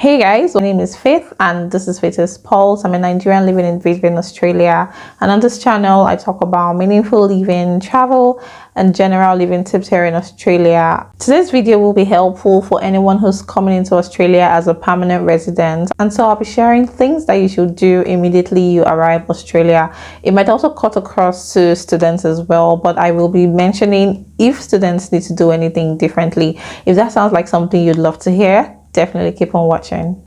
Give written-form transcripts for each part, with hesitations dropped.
Hey guys, my name is Faith and this is Faith's Pulse. I'm a Nigerian living in Brisbane, Australia, and on this channel I talk about meaningful living, travel and general living tips here in Australia. Today's video will be helpful for anyone who's coming into Australia as a permanent resident, and so I'll be sharing things that you should do immediately you arrive Australia. It might also cut across to students as well, but I will be mentioning if students need to do anything differently. If that sounds like something you'd love to hear, definitely keep on watching.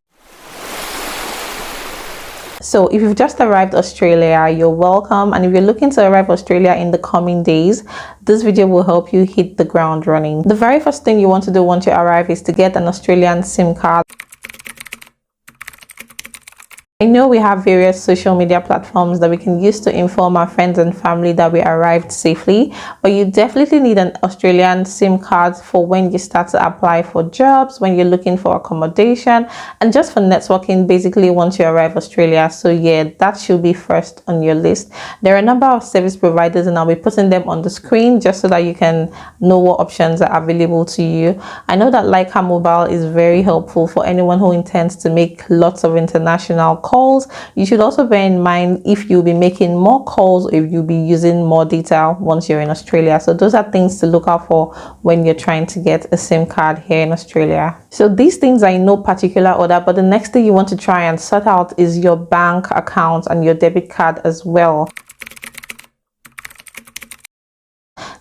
So if you've just arrived Australia, you're welcome, and if you're looking to arrive Australia in the coming days, this video will help you hit the ground running. The very first thing you want to do once you arrive is to get an Australian SIM card. I know we have various social media platforms that we can use to inform our friends and family that we arrived safely, but you definitely need an Australian SIM card for when you start to apply for jobs, when you're looking for accommodation, and just for networking basically once you arrive Australia. So yeah, that should be first on your list. There are a number of service providers and I'll be putting them on the screen just so that you can know what options are available to you. I know that Leica Mobile is very helpful for anyone who intends to make lots of international calls. You should also bear in mind if you'll be making more calls or if you'll be using more data once you're in Australia. So those are things to look out for when you're trying to get a SIM card here in Australia. So these things are in no particular order, but the next thing you want to try and sort out is your bank account and your debit card as well.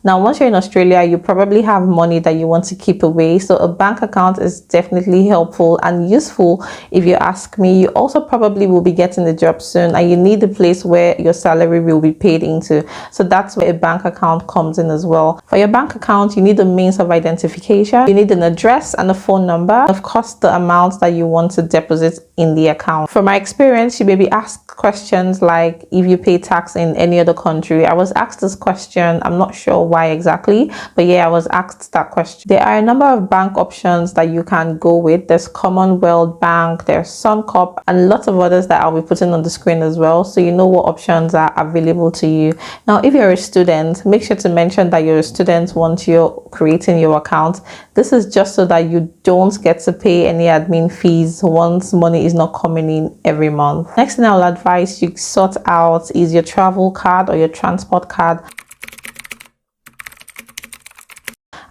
Now, once you're in Australia, you probably have money that you want to keep away. So a bank account is definitely helpful and useful if you ask me. You also probably will be getting a job soon and you need a place where your salary will be paid into. So that's where a bank account comes in as well. For your bank account, you need a means of identification. You need an address and a phone number. Of course, the amount that you want to deposit in the account. From my experience, you may be asked questions like if you pay tax in any other country. I was asked this question. I'm not sure why exactly, but yeah, I was asked that question. There are a number of bank options that you can go with. There's Commonwealth Bank, there's Suncorp, and lots of others that I'll be putting on the screen as well, so you know what options are available to you. Now, if you're a student, make sure to mention that you're a student once you're creating your account. This is just so that you don't get to pay any admin fees once money is not coming in every month. Next thing I'll advise you sort out is your travel card or your transport card.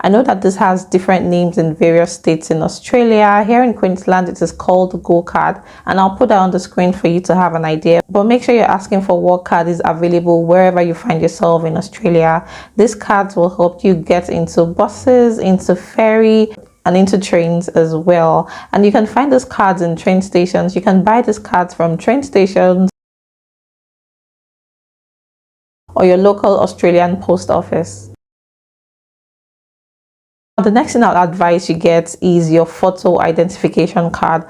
I know that this has different names in various states in Australia. Here in Queensland, it is called the Go Card, and I'll put that on the screen for you to have an idea. But make sure you're asking for what card is available wherever you find yourself in Australia. These cards will help you get into buses, into ferry, and into trains as well. And you can find these cards in train stations. You can buy these cards from train stations or your local Australian post office. The next thing I'll advise you get is your photo identification card.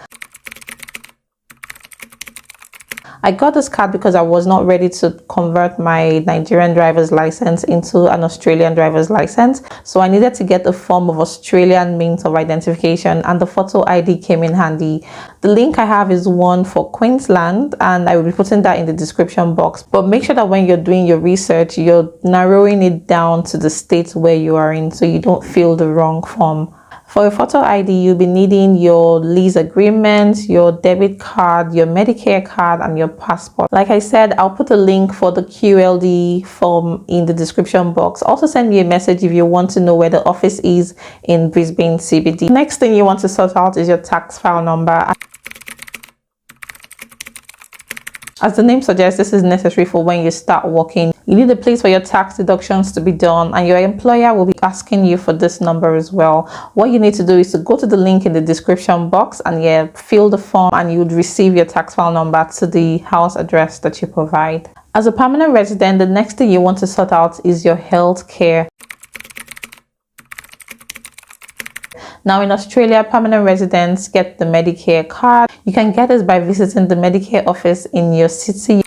I got this card because I was not ready to convert my Nigerian driver's license into an Australian driver's license. So I needed to get a form of Australian means of identification, and the photo ID came in handy. The link I have is one for Queensland, and I will be putting that in the description box. But make sure that when you're doing your research, you're narrowing it down to the state where you are in so you don't fill the wrong form. For your photo ID, you'll be needing your lease agreement, your debit card, your Medicare card, and your passport. Like I said, I'll put a link for the QLD form in the description box. Also send me a message if you want to know where the office is in Brisbane CBD. Next thing you want to sort out is your tax file number. As the name suggests, this is necessary for when you start working. You need a place for your tax deductions to be done, and your employer will be asking you for this number as well. What you need to do is to go to the link in the description box and yeah, fill the form, and you would receive your tax file number to the house address that you provide. As a permanent resident, the next thing you want to sort out is your health care. Now in Australia, permanent residents get the Medicare card. You can get this by visiting the Medicare office in your city.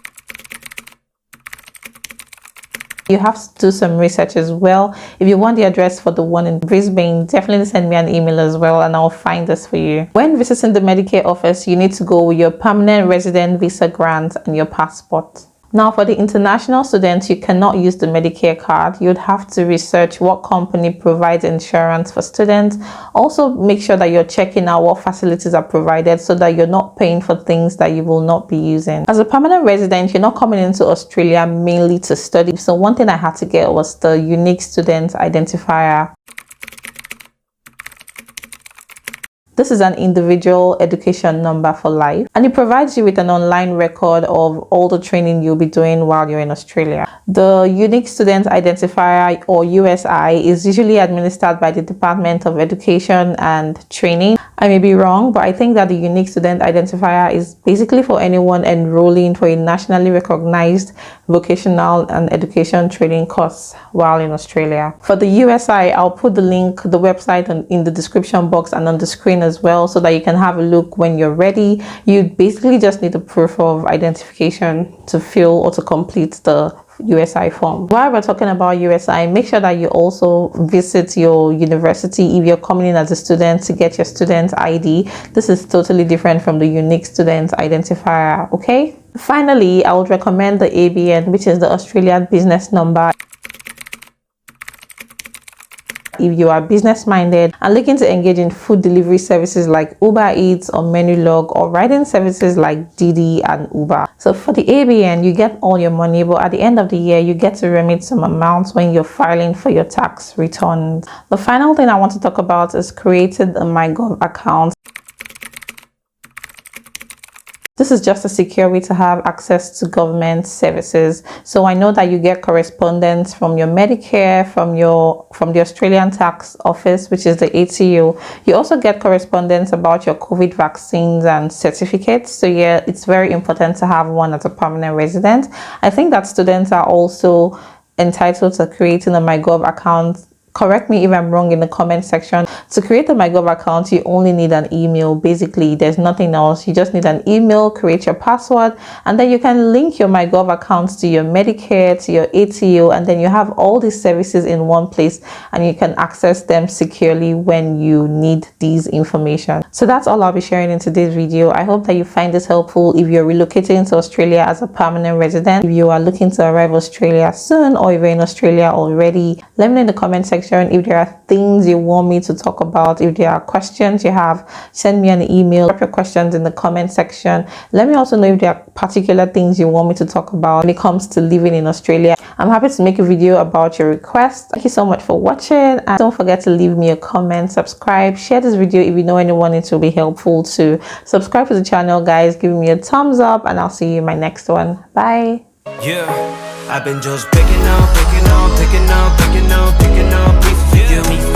You have to do some research as well. If you want the address for the one in Brisbane, definitely send me an email as well and I'll find this for you. When visiting the Medicare office, you need to go with your permanent resident visa grant and your passport. Now, for the international students, you cannot use the Medicare card. You'd have to research what company provides insurance for students. Also, make sure that you're checking out what facilities are provided so that you're not paying for things that you will not be using. As a permanent resident, you're not coming into Australia mainly to study. So one thing I had to get was the unique student identifier. This is an individual education number for life, and it provides you with an online record of all the training you'll be doing while you're in Australia. The Unique Student Identifier, or USI, is usually administered by the Department of Education and Training. I may be wrong, but I think that the Unique Student Identifier is basically for anyone enrolling for a nationally recognized vocational and education training course while in Australia. For the USI, I'll put the link, the website in the description box and on the screen as well, so that you can have a look when you're ready. You basically just need a proof of identification to fill or to complete the USI form. While we're talking about USI, make sure that you also visit your university if you're coming in as a student to get your student ID. This is totally different from the Unique Student Identifier, okay? Finally, I would recommend the ABN, which is the Australian Business Number. If you are business minded and looking to engage in food delivery services like Uber Eats or Menulog, or riding services like Didi and Uber. So for the ABN, you get all your money, but at the end of the year, you get to remit some amounts when you're filing for your tax returns. The final thing I want to talk about is creating a MyGov account. This is just a secure way to have access to government services. So I know that you get correspondence from your Medicare, from the Australian Tax Office, which is the ATO. You also get correspondence about your COVID vaccines and certificates. So yeah, it's very important to have one as a permanent resident. I think that students are also entitled to creating a MyGov account. Correct me if I'm wrong in the comment section. To create a MyGov account, you only need an email. Basically, there's nothing else. You just need an email, create your password, and then you can link your MyGov accounts to your Medicare, to your ATO, and then you have all these services in one place, and you can access them securely when you need these information. So that's all I'll be sharing in today's video. I hope that you find this helpful if you're relocating to Australia as a permanent resident. If you are looking to arrive Australia soon, or if you're in Australia already, let me know in the comment section if there are things you want me to talk about. If there are questions you have, send me an email. Drop your questions in the comment section. Let me also know if there are particular things you want me to talk about when it comes to living in Australia. I'm happy to make a video about your request. Thank you so much for watching, and don't forget to leave me a comment, subscribe, share this video if you know anyone it will be helpful to. Subscribe to the channel, guys. Give me a thumbs up, and I'll see you in my next one. Bye. Yeah, I've been just picking up pieces, you feel me?